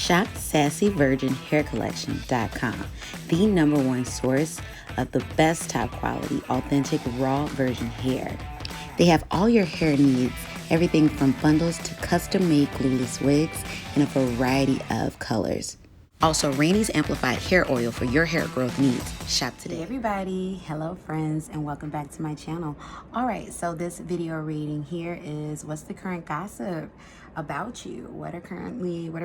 Shop SassyVirginHairCollection.com, the #1 source of the best top quality, authentic, raw virgin hair. They have all your hair needs, everything from bundles to custom-made glueless wigs in a variety of colors. Also, Rainey's Amplified Hair Oil for your hair growth needs. Shop today. Hey everybody, hello friends, and welcome back to my channel. Alright, so this video reading here is what's the current gossip about you? What are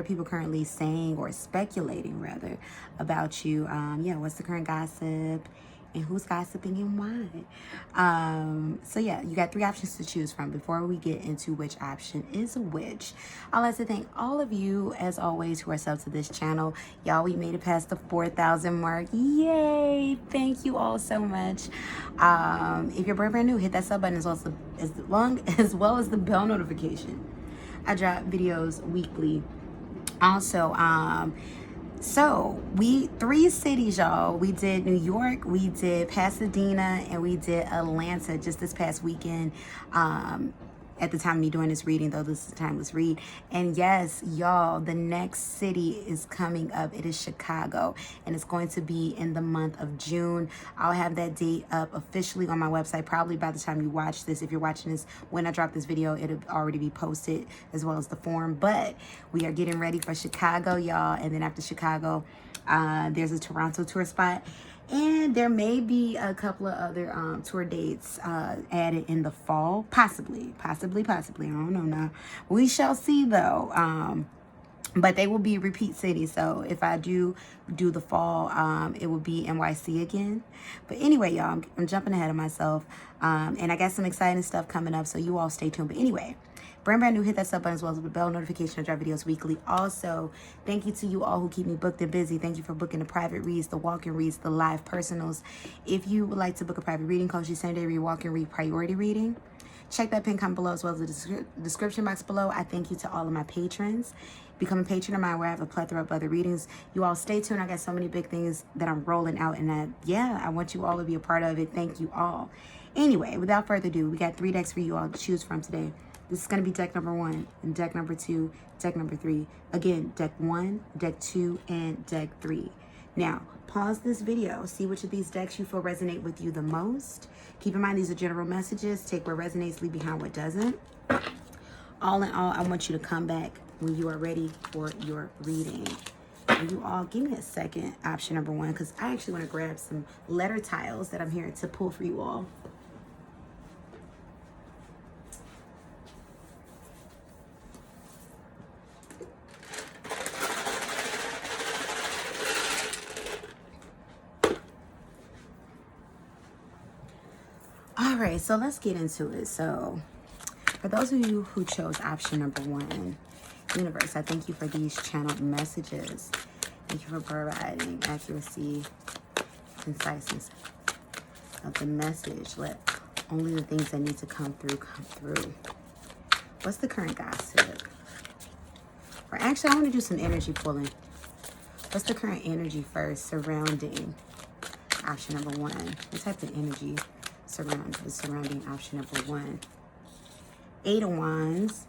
people currently saying or speculating rather about you? What's the current gossip? And who's gossiping and why? So yeah, you got 3 options to choose from. Before we get into which option is which, I'd like to thank all of you, as always, who are subs to this channel. Y'all, we made it past the 4,000 mark. Yay! Thank you all so much. If you're brand new, hit that sub button as well as the bell notification. I drop videos weekly. Also, so we 3 cities, y'all. We did New York, we did Pasadena, and we did Atlanta just this past weekend. At the time of me doing this reading, though this is a timeless read. And yes, y'all, the next city is coming up. It is Chicago, and it's going to be in the month of June. I'll have that date up officially on my website probably by the time you watch this. If you're watching this when I drop this video, it'll already be posted, as well as the form. But we are getting ready for Chicago, y'all. And then after Chicago, there's a Toronto tour spot. And there may be a couple of other tour dates added in the fall. Possibly. I don't know now. We shall see, though. But they will be repeat cities. So if I do the fall, it will be NYC again. But anyway, y'all, I'm jumping ahead of myself. And I got some exciting stuff coming up. So you all stay tuned. But anyway, brand new, hit that sub button as well as the bell notification. I drop videos weekly. Also, thank you to you all who keep me booked and busy. Thank you for booking the private reads, the walk-in reads, the live personals. If you would like to book a private reading, coach you same-day read, walk-in read, priority reading, check that pin comment below as well as the description box below. I thank you to all of my patrons. Become a patron of mine where I have a plethora of other readings. You all stay tuned. I got so many big things that I'm rolling out, and I want you all to be a part of it. Thank you all. Anyway, without further ado, we got 3 decks for you all to choose from today. This is going to be deck number 1, and deck number 2, deck number 3. Again, deck 1, deck 2, and deck 3. Now, pause this video. See which of these decks you feel resonate with you the most. Keep in mind, these are general messages. Take what resonates, leave behind what doesn't. All in all, I want you to come back when you are ready for your reading. And you all, give me a second, option number 1, because I actually want to grab some letter tiles that I'm here to pull for you all. All right, so let's get into it. So for those of you who chose option number 1, universe, I thank you for these channeled messages. Thank you for providing accuracy, conciseness of the message. Let only the things that need to come through. What's the current gossip? Or actually, I want to do some energy pulling. What's the current energy first surrounding option number 1? What type of energy surrounding option number 1? 8 of Wands,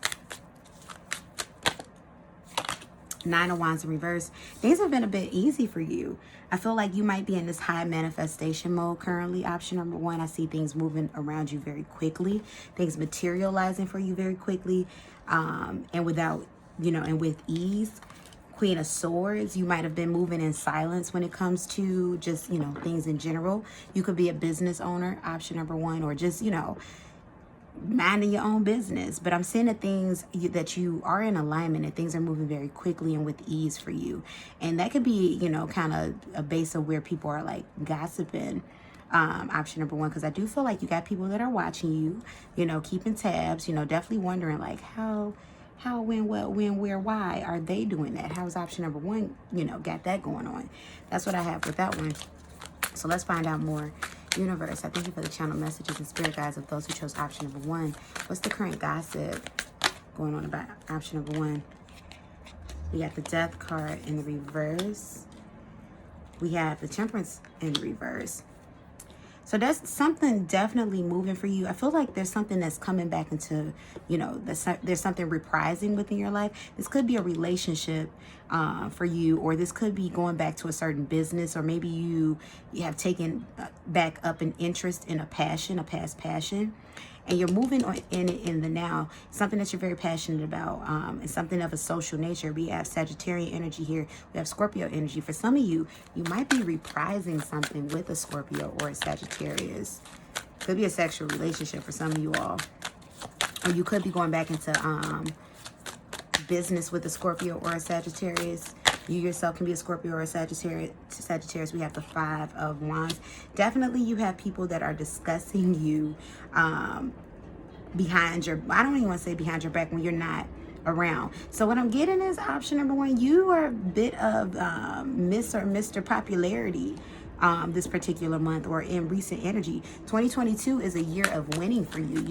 9 of Wands in reverse. Things have been a bit easy for you. I feel like you might be in this high manifestation mode currently. Option number 1, I see things moving around you very quickly, things materializing for you very quickly, and without, and with ease. Queen of Swords, you might have been moving in silence when it comes to just, things in general. You could be a business owner, option number 1, or just, minding your own business. But I'm seeing that that you are in alignment and things are moving very quickly and with ease for you. And that could be, kind of a base of where people are like gossiping. Option number 1, because I do feel like you got people that are watching you, keeping tabs, definitely wondering like how, when, what, when, where, why are they doing that? How's option number 1, got that going on? That's what I have with that one. So let's find out more. Universe, I thank you for the channel messages and spirit guides of those who chose option number 1. What's the current gossip going on about option number 1? We got the Death card in the reverse. We have the Temperance in the reverse. So So that's something definitely moving for you. I feel like there's something that's coming back into, there's something reprising within your life. This could be a relationship for you, or this could be going back to a certain business, or maybe you have taken back up an interest in a past passion. And you're moving on in the now, something that you're very passionate about, and something of a social nature. We have Sagittarian energy here. We have Scorpio energy. For some of you, you might be reprising something with a Scorpio or a Sagittarius. Could be a sexual relationship for some of you all. Or you could be going back into business with a Scorpio or a Sagittarius. You yourself can be a Scorpio or a Sagittarius. We have the 5 of Wands. Definitely you have people that are discussing you behind your, I don't even want to say behind your back, when you're not around. So what I'm getting is option number 1. You are a bit of Miss or Mr. Popularity this particular month, or in recent energy. 2022 is a year of winning for you.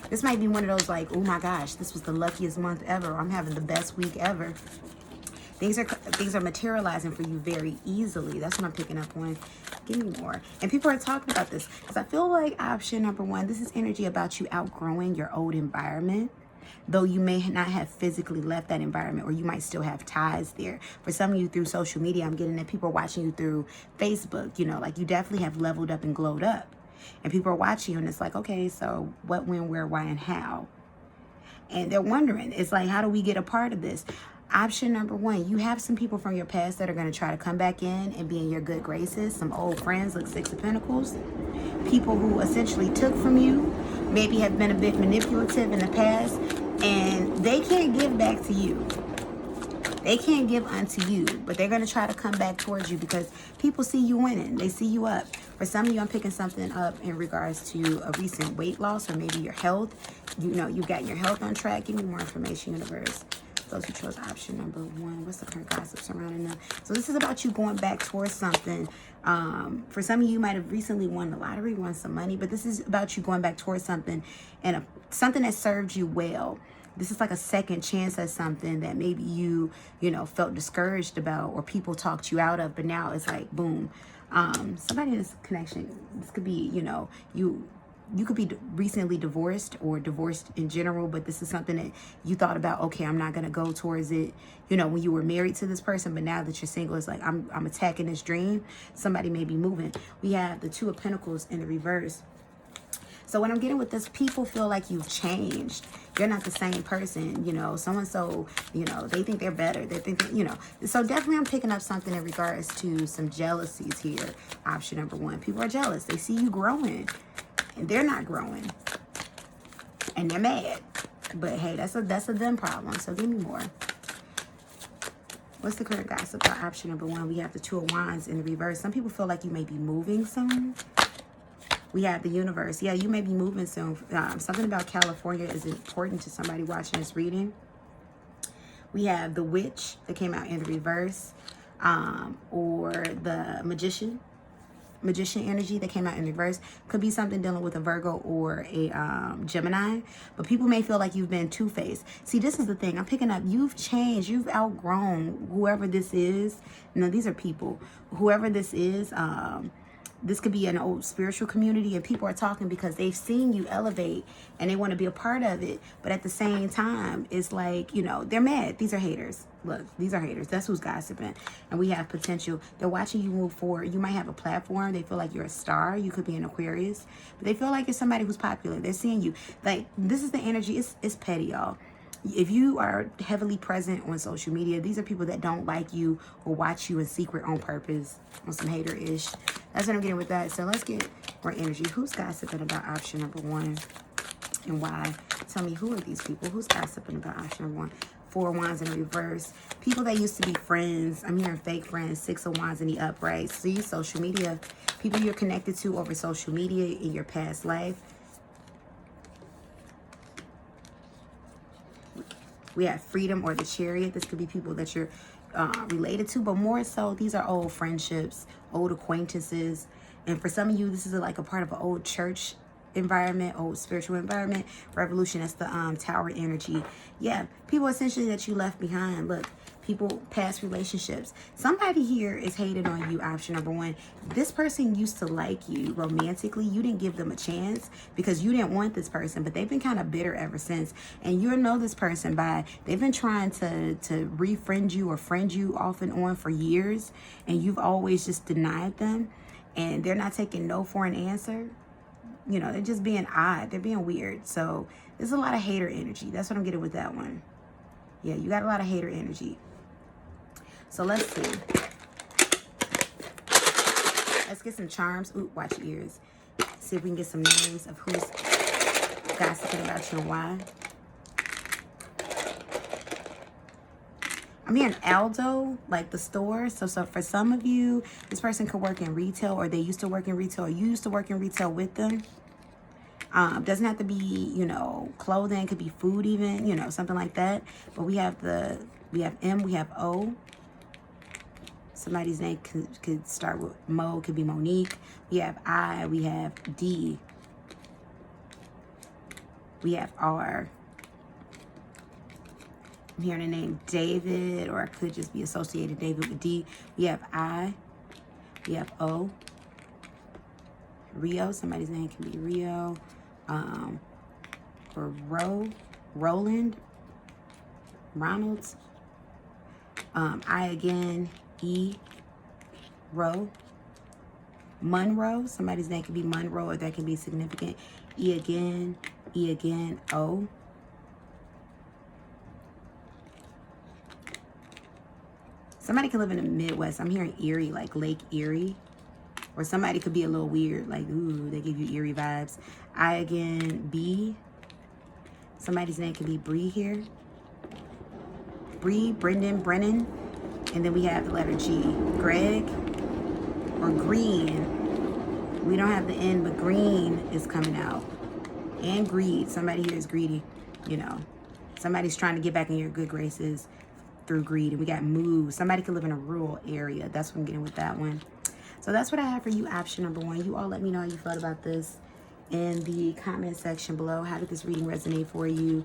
This might be one of those like, oh my gosh, this was the luckiest month ever. I'm having the best week ever. Things are materializing for you very easily. That's what I'm picking up on. Give me more. And people are talking about this because I feel like option number 1, this is energy about you outgrowing your old environment. Though you may not have physically left that environment, or you might still have ties there. For some of you, through social media, I'm getting that people are watching you through Facebook. Like you definitely have leveled up and glowed up. And people are watching you, and it's like, okay, so what, when, where, why, and how? And they're wondering, it's like, how do we get a part of this? Option number 1, you have some people from your past that are going to try to come back in and be in your good graces. Some old friends, like 6 of Pentacles. People who essentially took from you, maybe have been a bit manipulative in the past, and they can't give back to you. They can't give unto you, but they're going to try to come back towards you because people see you winning. They see you up. For some of you, I'm picking something up in regards to a recent weight loss, or maybe your health. You got your health on track. Give me more information, universe. Those who chose option number 1, what's the current gossip surrounding them? So this is about you going back towards something. For some of you, might have recently won the lottery, won some money, but this is about you going back towards something, and something that served you well. This is like a second chance at something that maybe you felt discouraged about, or people talked you out of, but now it's like, boom. Somebody in this connection, this could be, you could be recently divorced, or divorced in general, but this is something that you thought about, okay, I'm not going to go towards it, when you were married to this person, but now that you're single, it's like, I'm attacking this dream. Somebody may be moving. We have the 2 of Pentacles in the reverse. So what I'm getting with this, people feel like you've changed. You're not the same person, so-and-so, they think they're better. They think, So definitely I'm picking up something in regards to some jealousies here. Option number 1. People are jealous. They see you growing, and they're not growing. And they're mad. But hey, that's a them problem. So give me more. What's the current gossip about option number 1? We have the 2 of Wands in the reverse. Some people feel like you may be moving soon. We have the universe. Yeah, you may be moving soon. Something about California is important to somebody watching this reading. We have the witch that came out in the reverse, or the magician energy that came out in reverse. Could be something dealing with a Virgo or a Gemini. But people may feel like you've been two-faced. See, this is the thing. I'm picking up, you've changed. You've outgrown whoever this is. These are people. Whoever this is, this could be an old spiritual community, and people are talking because they've seen you elevate and they want to be a part of it. But at the same time, it's like, they're mad. These are haters. Look, these are haters. That's who's gossiping. And we have potential. They're watching you move forward. You might have a platform. They feel like you're a star. You could be an Aquarius. But they feel like you're somebody who's popular. They're seeing you. Like, this is the energy. It's petty, y'all. If you are heavily present on social media, these are people that don't like you or watch you in secret on purpose, on some hater-ish. That's what I'm getting with that. So let's get more energy. Who's gossiping about option number 1 and why? Tell me, who are these people? Who's gossiping about option number 1? 4 of Wands in reverse. People that used to be friends. I'm hearing fake friends. 6 of Wands in the upright. See, social media. People you're connected to over social media in your past life. We have freedom or the chariot. This could be people that you're related to, but more so, these are old friendships, old acquaintances. And for some of you, this is like a part of an old church environment, old spiritual environment. Revolution, that's the tower energy. Yeah, people essentially that you left behind. Look, people, past relationships. Somebody here is hated on you, option number one. This person used to like you romantically. You didn't give them a chance because you didn't want this person, but they've been kind of bitter ever since. And you'll know this person by, they've been trying to refriend you or friend you off and on for years, and you've always just denied them, and they're not taking no for an answer. You know, they're just being odd. They're being weird. So there's a lot of hater energy. That's what I'm getting with that one. Yeah, you got a lot of hater energy. So let's see. Let's get some charms. Ooh, watch your ears. See if we can get some names of who's gossiping about you and why. I'm hearing Aldo, like the store. So for some of you, this person could work in retail, or they used to work in retail, or you used to work in retail with them. Doesn't have to be, you know, clothing. Could be food even, you know, something like that. But we have M, we have O. Somebody's name could start with Mo, could be Monique. We have I, we have D. We have R. I'm hearing the name David, or I could just be associated David with D. We have I. We have O. Rio, somebody's name can be Rio. Or Roland. Ronalds. I again, E. Row. Monroe, somebody's name can be Monroe, or that can be significant. E again, O. Somebody can live in the Midwest. I'm hearing Erie, like Lake Erie. Or somebody could be a little weird, like, ooh, they give you Erie vibes. I again, B. Somebody's name could be Bree here. Bree, Brendan, Brennan. And then we have the letter G. Greg or Green. We don't have the N, but green is coming out. And greed. Somebody here is greedy, you know. Somebody's trying to get back in your good graces through greed. And we got move. Somebody could live in a rural area. That's what I'm getting with that one. So that's what I have for you, option number one. You all let me know how you felt about this in the comment section below. How did this reading resonate for you?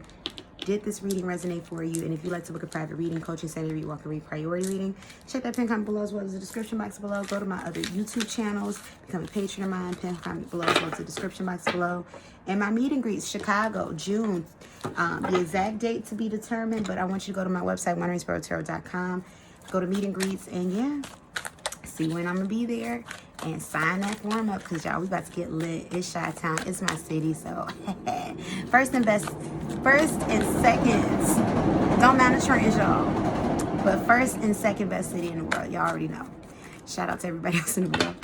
Did this reading resonate for you? And if you'd like to book a private reading, coaching, Saturday read, walk and read, priority reading, check that pin comment below as well as the description box below. Go to my other YouTube channels, become a patron of mine, pin comment below as well as the description box below. And my meet and greets, Chicago, June. The exact date to be determined, but I want you to go to my website, wanderingsparrow.com. Go to meet and greets, and yeah, see when I'm gonna be there and sign that form up, because y'all, we about to get lit. It's Chi-Town, it's my city. So first and second, don't matter trends, y'all, but first and second best city in the world. Y'all already know. Shout out to everybody else in the world.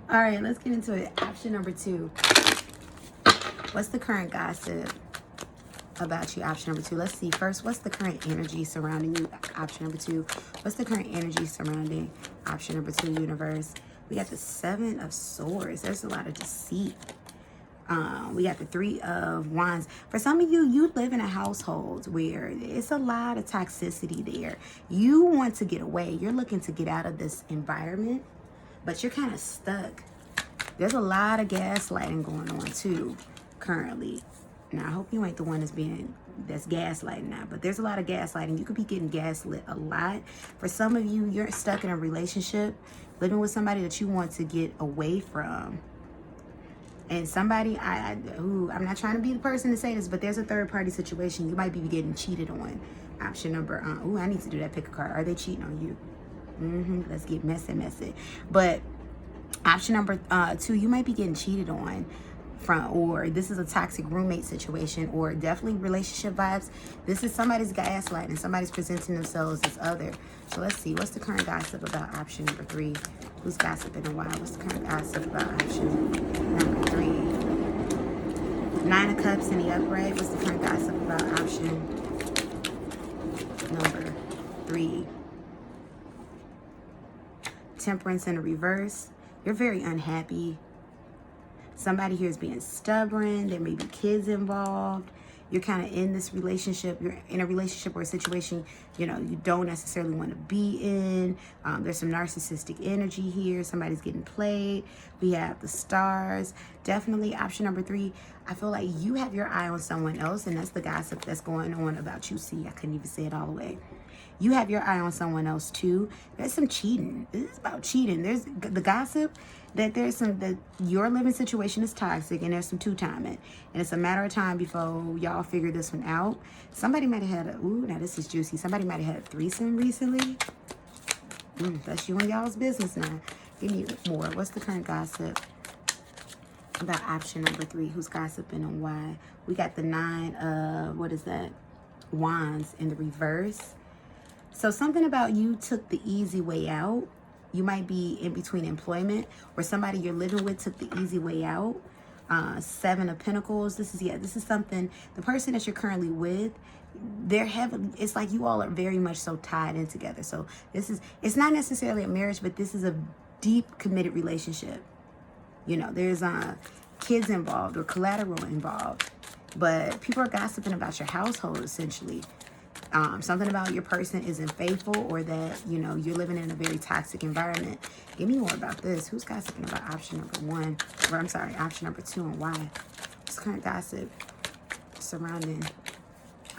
All right, let's get into it. Option number two. What's the current gossip about you, option number two? Let's see. First, what's the current energy surrounding you, option number two? What's the current energy surrounding option number two, universe? We got the 7 of Swords. There's a lot of deceit. We got the 3 of Wands. For some of you, you live in a household where it's a lot of toxicity there. You want to get away. You're looking to get out of this environment, but you're kind of stuck. There's a lot of gaslighting going on too currently. Now, I hope you ain't the one that's gaslighting now, but there's a lot of gaslighting. You could be getting gaslit a lot. For some of you, you're stuck in a relationship, living with somebody that you want to get away from. And somebody, I'm not trying to be the person to say this, but there's a third party situation. You might be getting cheated on. Option number, I need to do that, pick a card. Are they cheating on you? Let's get messy. But option number 2, you might be getting cheated on from, or this is a toxic roommate situation, or definitely relationship vibes. This is somebody's gaslighting. Somebody's presenting themselves as other. So let's see. What's the current gossip about option number 3? Who's gossiping and why? What's the current gossip about option number 3? 9 of Cups in the upright. What's the current gossip about option number 3? Temperance in the reverse. You're very unhappy. Somebody here is being stubborn. There may be kids involved. You're kind of in this relationship. You're in a relationship or a situation, you know, you don't necessarily want to be in. There's some narcissistic energy here. Somebody's getting played. We have the stars. Definitely option number 3. I feel like you have your eye on someone else, and that's the gossip that's going on about you. See, I couldn't even say it all the way. You have your eye on someone else too. There's some cheating. This is about cheating. There's the gossip that that your living situation is toxic, and there's some two-timing, and it's a matter of time before y'all figure this one out. Somebody might have had now this is juicy. Somebody might have had a threesome recently. That's you and y'all's business now. Give me more. What's the current gossip about option number 3? Who's gossiping and why? We got the 9 of, what is that? Wands in the reverse. So something about you took the easy way out. You might be in between employment, or somebody you're living with took the easy way out. 7 of Pentacles. This is something, the person that you're currently with, it's like you all are very much so tied in together. So it's not necessarily a marriage, but this is a deep committed relationship. You know, there's kids involved or collateral involved, but people are gossiping about your household essentially. Something about your person isn't faithful, or that, you know, you're living in a very toxic environment. Give me more about this. Who's gossiping about option number 1? Or I'm sorry, option number 2, and why? What's current gossip surrounding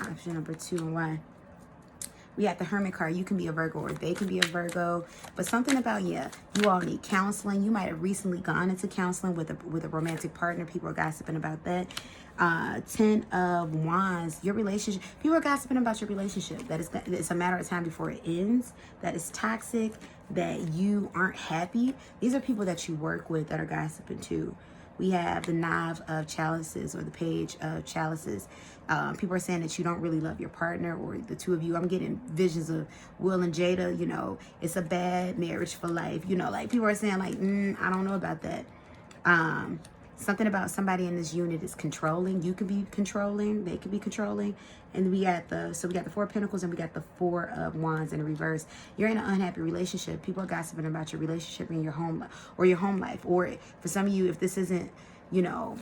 option number 2 and why? We got the Hermit card. You can be a Virgo, or they can be a Virgo. But something about, you all need counseling. You might have recently gone into counseling with a romantic partner. People are gossiping about that. 10 of Wands, your relationship. People are gossiping about your relationship. It's a matter of time before it ends. That is toxic. That you aren't happy. These are people that you work with that are gossiping too. We have the Knave of Chalices, or the Page of Chalices. People are saying that you don't really love your partner, or the two of you. I'm getting visions of Will and Jada. You know, it's a bad marriage for life. You know, like people are saying like, I don't know about that. Something about somebody in this unit is controlling. You could be controlling. They could be controlling. And we got the 4 of Pentacles, and we got the 4 of Wands in the reverse. You're in an unhappy relationship. People are gossiping about your relationship in your home, or your home life. Or for some of you, if this isn't, you know,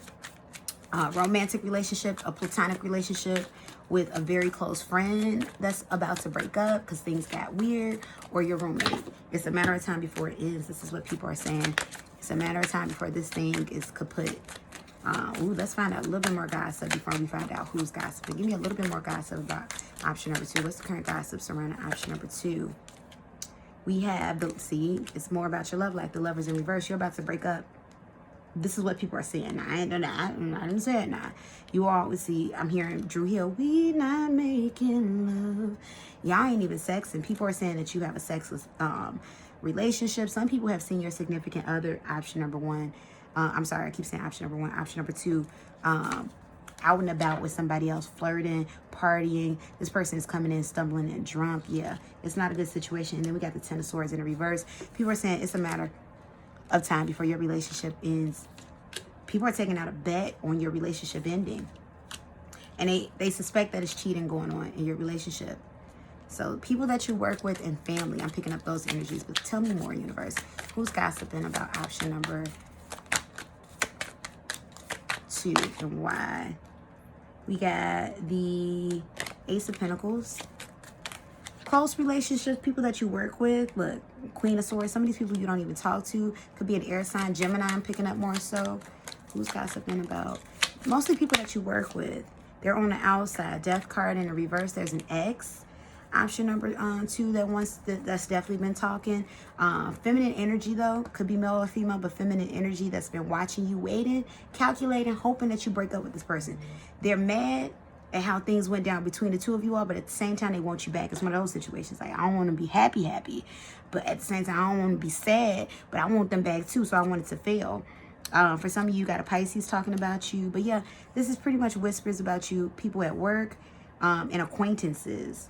a romantic relationship, a platonic relationship with a very close friend that's about to break up because things got weird, or your roommate. It's a matter of time before it ends. This is what people are saying. It's a matter of time before this thing is kaput. Let's find out a little bit more gossip before we find out who's gossiping. Give me a little bit more gossip about option number 2. What's the current gossip surrounding option number 2? We have it's more about your love life. The Lover's in reverse. You're about to break up. This is what people are saying. I didn't say it now. You always see, I'm hearing Drew Hill, we not making love. Y'all ain't even sexing. People are saying that you have a sexless relationship. Some people have seen your significant other, option number 1. I'm sorry, I keep saying option number 1. Option number 2, out and about with somebody else, flirting, partying. This person is coming in stumbling and drunk. Yeah, it's not a good situation. And then we got the 10 of Swords in the reverse. People are saying it's a matter of time before your relationship ends. People are taking out a bet on your relationship ending. And they suspect that it's cheating going on in your relationship. So people that you work with and family, I'm picking up those energies. But tell me more, universe. Who's gossiping about option number 2 and why? We got the Ace of Pentacles. Close relationships, people that you work with. Look, Queen of Swords. Some of these people you don't even talk to. Could be an air sign, Gemini, I'm picking up more so. Who's gossiping about? Mostly people that you work with. They're on the outside. Death card in the reverse. There's an X. Option number 2 that's definitely been talking. Feminine energy though, could be male or female, but feminine energy that's been watching you, waiting, calculating, hoping that you break up with this person. They're mad at how things went down between the two of you all, but at the same time they want you back. It's one of those situations. Like, I don't want to be happy, but at the same time I don't want to be sad, but I want them back too, so I want it to fail. For some of you, got a Pisces talking about you. But yeah, this is pretty much whispers about you, people at work, and acquaintances.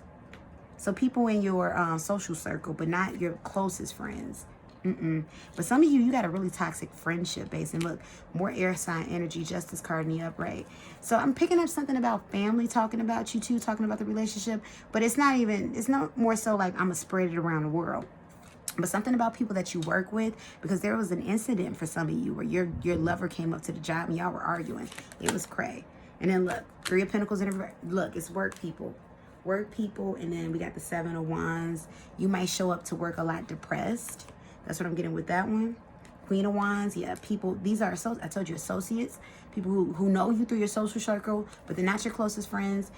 So people in your social circle, but not your closest friends. But some of you got a really toxic friendship base. And look, more air sign energy, Justice card in the upright. So I'm picking up something about family talking about you too, talking about the relationship. But it's not more so like I'm going to spread it around the world. But something about people that you work with, because there was an incident for some of you where your lover came up to the job and y'all were arguing. It was cray. And then look, 3 of Pentacles in the, look, it's work people. And then we got the 7 of Wands. You might show up to work a lot depressed. That's what I'm getting with that one. Queen of Wands, yeah, people, these are, I told you, associates. People who know you through your social circle, but they're not your closest friends.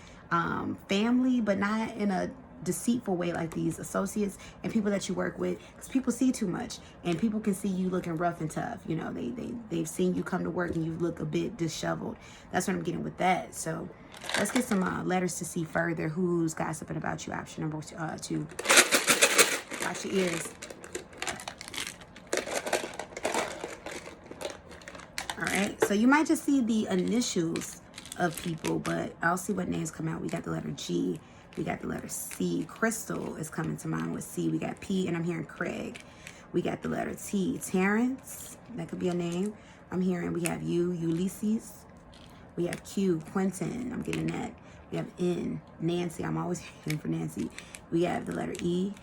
Family, but not in a deceitful way, like these associates and people that you work with, because people see too much, and people can see you looking rough and tough. You know, they've seen you come to work and you look a bit disheveled. That's what I'm getting with that. So let's get some letters to see further who's gossiping about you. Option number 2. Watch your ears. All right, so you might just see the initials of people, but I'll see what names come out. We got the letter G. We got the letter C. Crystal is coming to mind with C. We got P, and I'm hearing Craig. We got the letter T. Terrence. That could be a name. I'm hearing we have U. Ulysses. We have Q. Quentin. I'm getting that. We have N. Nancy. I'm always hearing for Nancy. We have the letter E.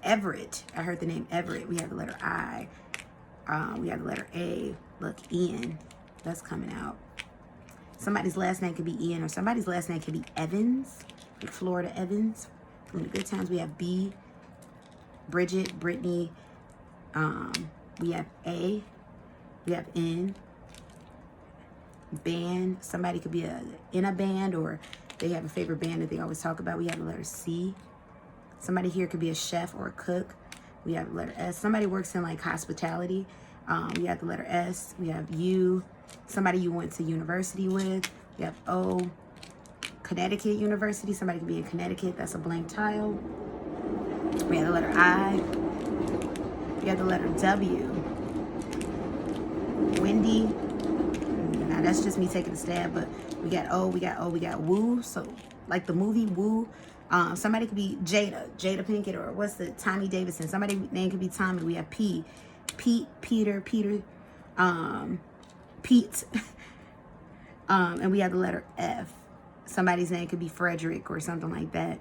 Everett. I heard the name Everett. We have the letter I. We have the letter A. Look, Ian. That's coming out. Somebody's last name could be Ian, or somebody's last name could be Evans, like Florida Evans. From the good times, we have B. Bridget, Brittany. We have A. We have N. Band. Somebody could be in a band, or they have a favorite band that they always talk about. We have the letter C. Somebody here could be a chef or a cook. We have the letter S. Somebody works in like hospitality. We have the letter S. We have U. Somebody you went to university with. We have O. Connecticut University. Somebody could be in Connecticut. That's a blank tile. We have the letter I. We have the letter W. Wendy. Now that's just me taking a stab, but we got O. We got O. We got Woo. So like the movie Woo. Somebody could be Jada Pinkett, or what's the Tommy Davidson. Somebody's name could be Tommy. We have P. Pete, Peter, Pete. And we have the letter F. Somebody's name could be Frederick or something like that.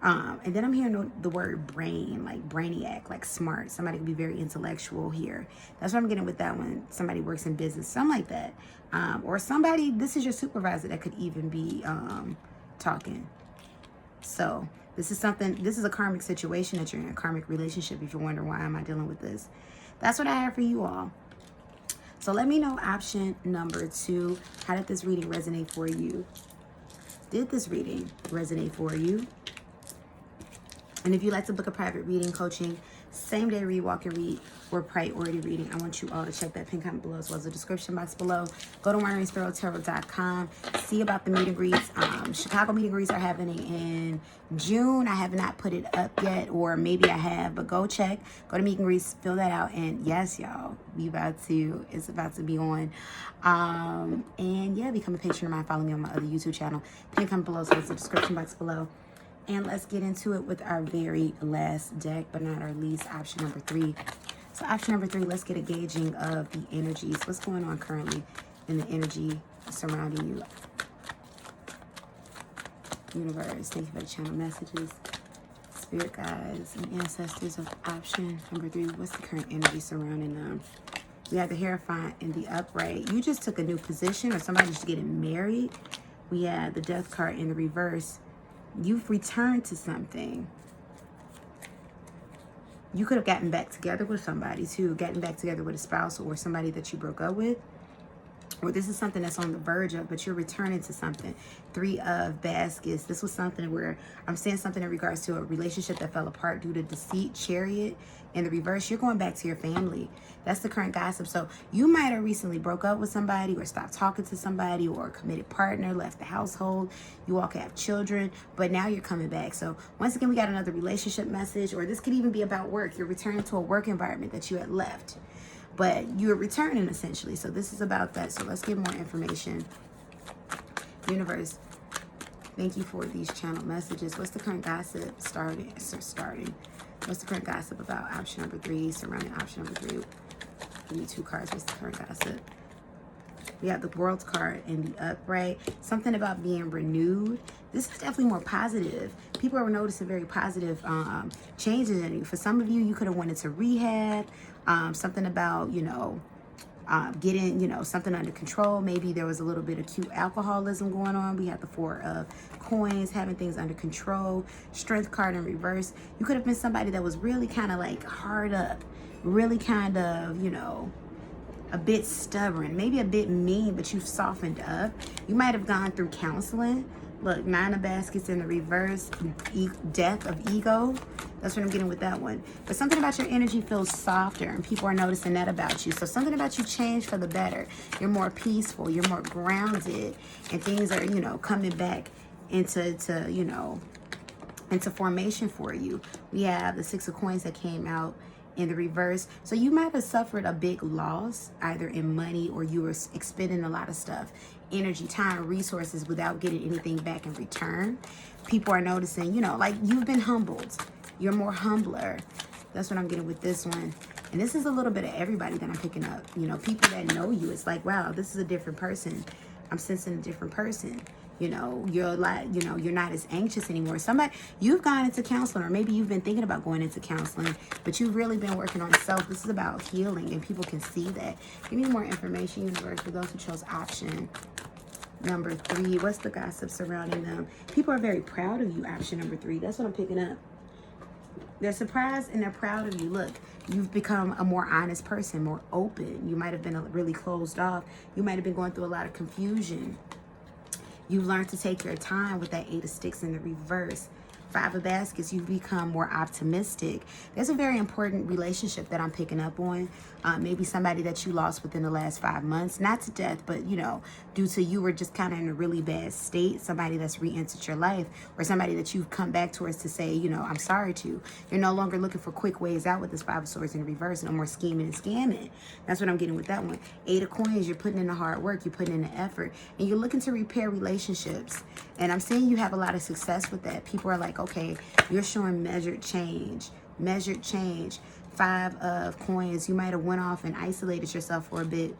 And then I'm hearing the word brain, like brainiac, like smart. Somebody could be very intellectual here. That's what I'm getting with that one. Somebody works in business, something like that. Or somebody, this is your supervisor that could even be talking. So this is a karmic situation that you're in, a karmic relationship. If you're wondering why am I dealing with this, that's what I have for you all. So let me know option number 2. How did this reading resonate for you? Did this reading resonate for you? And if you'd like to book a private reading, coaching, same day read, walk and read, or priority reading, I want you all to check that pin comment below as well as the description box below. Go to wanderingsparrow.com. See about the meet and greets. Chicago meet and greets are happening in June. I have not put it up yet, or maybe I have, but go check. Go to meet and greets, fill that out, and yes, y'all, it's about to be on. And yeah, become a patron of mine. Follow me on my other YouTube channel. Pin comment below as well as the description box below. And let's get into it with our very last deck, but not our least, option number 3. So option number 3, let's get a gauging of the energies. What's going on currently in the energy surrounding you? Universe, thank you for the channel messages. Spirit guides and ancestors of option number 3. What's the current energy surrounding them? We have the Hierophant and the Upright. You just took a new position, or somebody's getting married. We have the Death card in the reverse. You've returned to something. You could have gotten back together with somebody too, gotten back together with a spouse or somebody that you broke up with. Or this is something that's on the verge of, but you're returning to something. 3 of baskets. This was something where I'm saying something in regards to a relationship that fell apart due to deceit. Chariot in the reverse. You're going back to your family. That's the current gossip. So you might have recently broke up with somebody, or stopped talking to somebody, or a committed partner, left the household. You all could have children, but now you're coming back. So once again, we got another relationship message, or this could even be about work. You're returning to a work environment that you had left, but you're returning essentially. So this is about that. So let's get more information. Universe, thank you for these channel messages. What's the current gossip starting? What's the current gossip about option number 3, surrounding option number 3? Give me 2 cards. What's the current gossip? We have the World card and the Upright. Something about being renewed. This is definitely more positive. People are noticing very positive changes in you. For some of you, you could have went into rehab. Something about, getting, something under control. Maybe there was a little bit of acute alcoholism going on. We have the 4 of coins, having things under control. Strength card in reverse. You could have been somebody that was really kind of like hard up, really kind of, a bit stubborn, maybe a bit mean, but you've softened up. You might have gone through counseling, Look, 9 of baskets in the reverse, death of ego. That's what I'm getting with that one. But something about your energy feels softer, and people are noticing that about you. So something about you changed for the better. You're more peaceful. You're more grounded, and things are, you know, coming back into formation for you. We have the 6 of coins that came out in the reverse. So you might have suffered a big loss, either in money or you were expending a lot of stuff, energy, time, resources, without getting anything back in return. People are noticing, you know, like you've been humbled. You're more humbler. That's what I'm getting with this one. And this is a little bit of everybody that I'm picking up. You know, people that know you, it's like, wow, this is a different person. I'm sensing a different person. You know, you're like, you know, you're not as anxious anymore. Somebody, you've gone into counseling, or maybe you've been thinking about going into counseling, but you've really been working on self. This is about healing, and people can see that. Give me more information, universe, for those who chose option number 3. What's the gossip surrounding them? People are very proud of you, option number 3. That's what I'm picking up. They're surprised and they're proud of you. Look, you've become a more honest person, more open. You might have been really closed off. You might have been going through a lot of confusion. You've learned to take your time with that 8 of sticks in the reverse. 5 of baskets, you've become more optimistic. There's a very important relationship that I'm picking up on. Maybe somebody that you lost within the last 5 months, not to death, but, you know, due to you were just kind of in a really bad state, somebody that's re-entered your life, or somebody that you've come back towards to say, you know, I'm sorry to. You're no longer looking for quick ways out with this 5 of swords in the reverse. No more scheming and scamming. That's what I'm getting with that one. 8 of coins, you're putting in the hard work, you're putting in the effort, and you're looking to repair relationships. And I'm seeing you have a lot of success with that. People are like, okay, you're showing measured change. Measured change. 5 of coins, you might have went off and isolated yourself for a bit.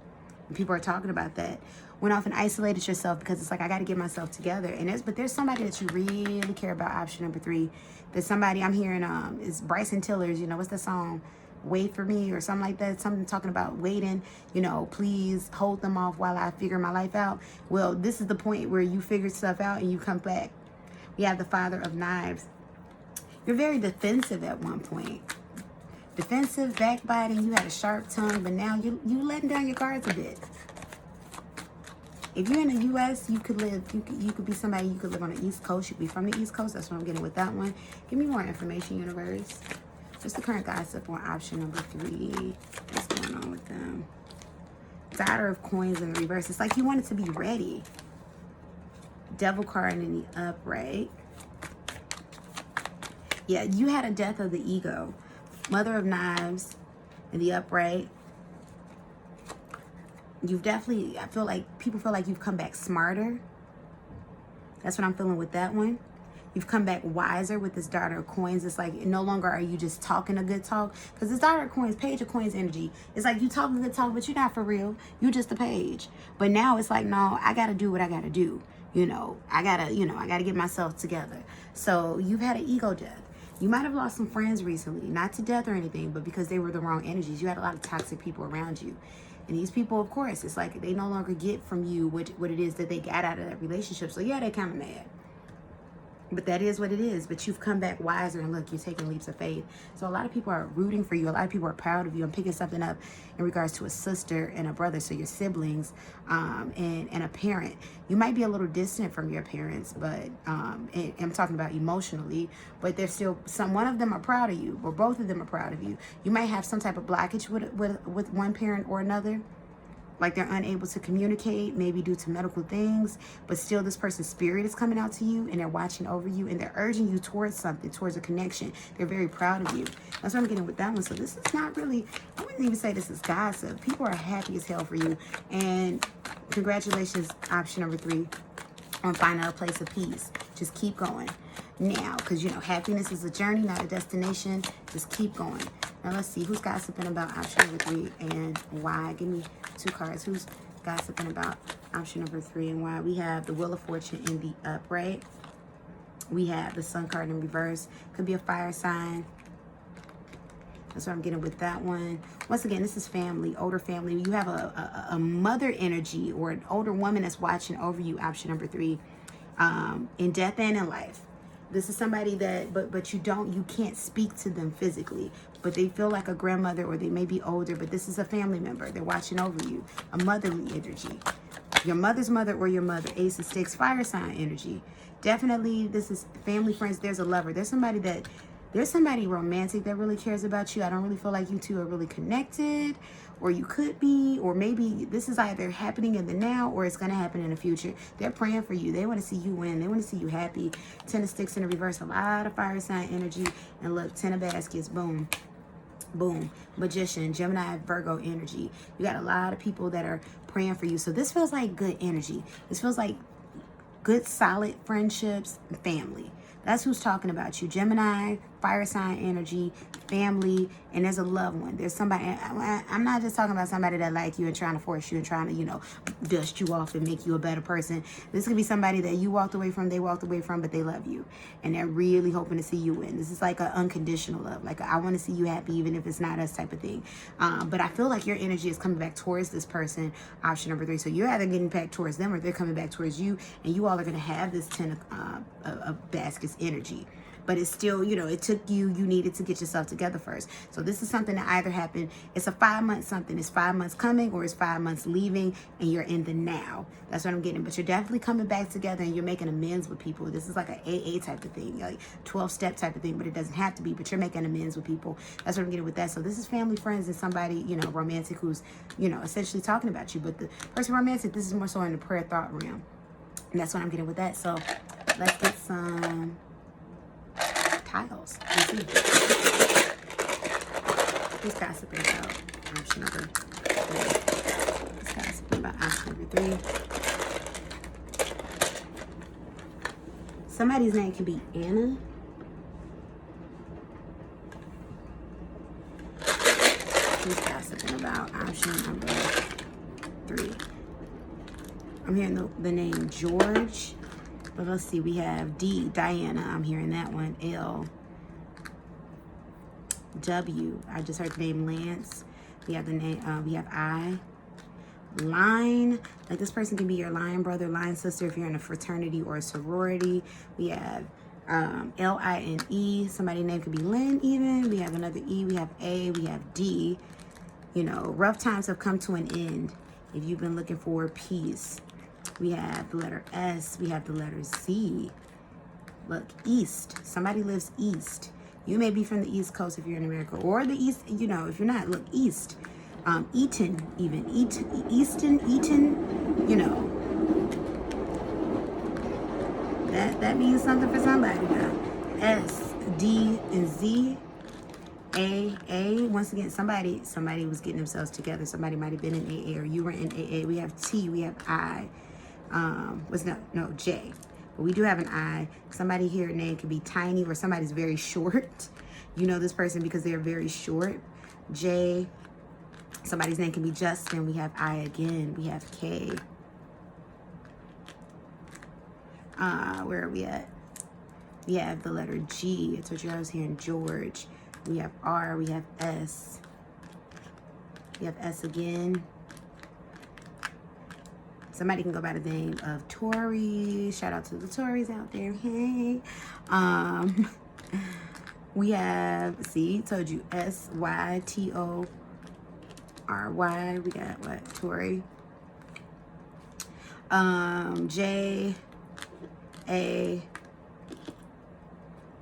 People are talking about that. Went off and isolated yourself because it's like, I got to get myself together. And there's somebody that you really care about, option number 3. There's somebody I'm hearing, is Bryson Tiller's, you know, what's the song? Wait for me, or something like that. Something talking about waiting, you know, please hold them off while I figure my life out. Well, this is the point where you figure stuff out and you come back. We have the 5 of knives. You're very defensive at one point. Defensive, backbiting, you had a sharp tongue, but now you letting down your guards a bit. If you're in the U.S., you could live, you could be somebody, you could live on the East Coast. You could be from the East Coast. That's what I'm getting with that one. Give me more information, universe. What's the current gossip on option number 3? What's going on with them? Daughter of coins in the reverse. It's like you wanted to be ready. Devil card in the upright. Yeah, you had a death of the ego. Mother of knives in the upright. You've definitely, I feel like people feel like you've come back smarter. That's what I'm feeling with that one. You've come back wiser with this daughter of coins. It's like no longer are you just talking a good talk. Because this daughter of coins, page of coins energy. It's like you talk a good talk, but you're not for real. You're just a page. But now it's like, no, I got to do what I got to do. You know, I got to get myself together. So you've had an ego death. You might have lost some friends recently. Not to death or anything, but because they were the wrong energies. You had a lot of toxic people around you. And these people, of course, it's like they no longer get from you what it is that they got out of that relationship. So yeah, they're kind of mad. But that is what it is. But you've come back wiser, and look, you're taking leaps of faith. So a lot of people are rooting for you. A lot of people are proud of you. I'm picking something up in regards to a sister and a brother, so your siblings, and a parent. You might be a little distant from your parents, but and I'm talking about emotionally, but they're still one of them are proud of you, or both of them are proud of you. You might have some type of blockage with one parent or another. Like they're unable to communicate, maybe due to medical things, but still this person's spirit is coming out to you, and they're watching over you, and they're urging you towards something, towards a connection. They're very proud of you. That's what I'm getting with that one. So this is not really, I wouldn't even say this is gossip. People are happy as hell for you. And congratulations, option number 3, on finding a place of peace. Just keep going. Now, because, you know, happiness is a journey, not a destination. Just keep going. Now, let's see. Who's gossiping about option number 3 and why? Give me 2 cards. Who's gossiping about option number 3 and why? We have the Wheel of Fortune in the upright. We have the Sun card in reverse. Could be a fire sign. That's what I'm getting with that one. Once again, this is family, older family. You have a mother energy or an older woman that's watching over you, option number 3, in death and in life. This is somebody that, but you can't speak to them physically, but they feel like a grandmother, or they may be older, but this is a family member. They're watching over you, a motherly energy. Your mother's mother or your mother. Ace of Sticks, fire sign energy. Definitely, this is family, friends. There's a lover. There's somebody romantic that really cares about you. I don't really feel like you two are really connected, or you could be, or maybe this is either happening in the now or it's going to happen in the future. They're praying for you. They want to see you win. They want to see you happy. 10 of Sticks in the reverse. A lot of fire sign energy. And look, 10 of Baskets. Boom. Boom. Magician, Gemini, Virgo energy. You got a lot of people that are praying for you. So this feels like good energy. This feels like good, solid friendships, family. That's who's talking about you. Gemini, fire sign energy, family, and there's a loved one. There's somebody, I'm not just talking about somebody that like you and trying to force you and trying to, you know, dust you off and make you a better person. This could be somebody that you walked away from, they walked away from, but they love you. And they're really hoping to see you win. This is like an unconditional love. Like, I want to see you happy even if it's not us type of thing. But I feel like your energy is coming back towards this person, option number 3. So you're either getting back towards them or they're coming back towards you. And you all are going to have this 10 of Baskets energy. But it's still, you know, it took you needed to get yourself together first. So this is something that either happened, it's a 5-month something, it's 5 months coming, or it's 5 months leaving, and you're in the now. That's what I'm getting. But you're definitely coming back together and you're making amends with people. This is like an AA type of thing, like 12-step type of thing, but it doesn't have to be, but you're making amends with people. That's what I'm getting with that. So this is family, friends, and somebody, you know, romantic who's, you know, essentially talking about you. But the person romantic, this is more so in the prayer thought realm. And that's what I'm getting with that. So let's get some tiles. Let's see. Who's gossiping about option number 3? Who's gossiping about option number 3? Somebody's name can be Anna. Who's gossiping about option number 3? I'm hearing the name George. But let's see, we have D, Diana, I'm hearing that one. L, W, I just heard the name Lance. We have the name, we have I. Line, like this person can be your line brother, line sister if you're in a fraternity or a sorority. We have L-I-N-E, somebody's name could be Lynn even. We have another E, we have A, we have D. You know, rough times have come to an end if you've been looking for peace. We have the letter S. We have the letter Z. Look, East. Somebody lives East. You may be from the East Coast if you're in America, or the East, you know, if you're not, look, East. Eaton, even. Easton, you know. That means something for somebody now. S, D, and Z. A. Once again, somebody was getting themselves together. Somebody might have been in AA, or you were in AA. We have T. We have I. J, but we do have an I. Somebody here name could be Tiny, or somebody's very short. You know this person because they're very short. J, somebody's name can be Justin. We have I again. We have K. Where are we at? We have the letter G. I told you I was hearing George. We have R. We have S. We have S again. Somebody can go by the name of Tori. Shout out to the Tories out there. Hey. We have, see, told you S-Y-T-O-R-Y. We got what? Tori. J. A.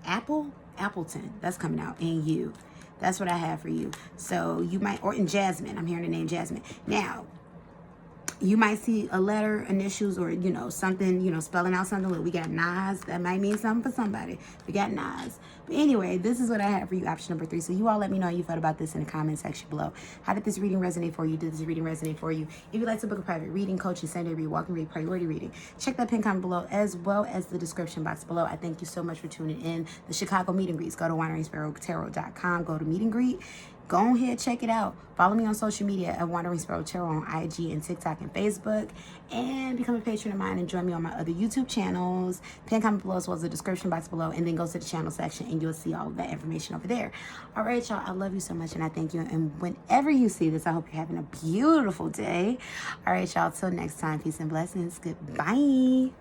Appleton. That's coming out. And you. That's what I have for you. So you might, or in Jasmine. I'm hearing the name Jasmine. Now, you might see a letter, initials, or, you know, something, you know, spelling out something. Look, we got Nas. That might mean something for somebody. We got Nas. But anyway, this is what I have for you, option number 3. So you all let me know how you felt about this in the comment section below. How did this reading resonate for you? Did this reading resonate for you? If you'd like to book a private reading, coaching, Sunday read, walking read, priority reading, check that pin comment below as well as the description box below. I thank you so much for tuning in. The Chicago meet and greets. Go to wanderingsparrow.com. Go to meet and greet. Go ahead, check it out. Follow me on social media at Wandering Sparrow Tarot on IG and TikTok and Facebook. And become a patron of mine and join me on my other YouTube channels. Pin comment below as well as the description box below. And then go to the channel section and you'll see all of that information over there. All right, y'all. I love you so much and I thank you. And whenever you see this, I hope you're having a beautiful day. All right, y'all. Till next time. Peace and blessings. Goodbye.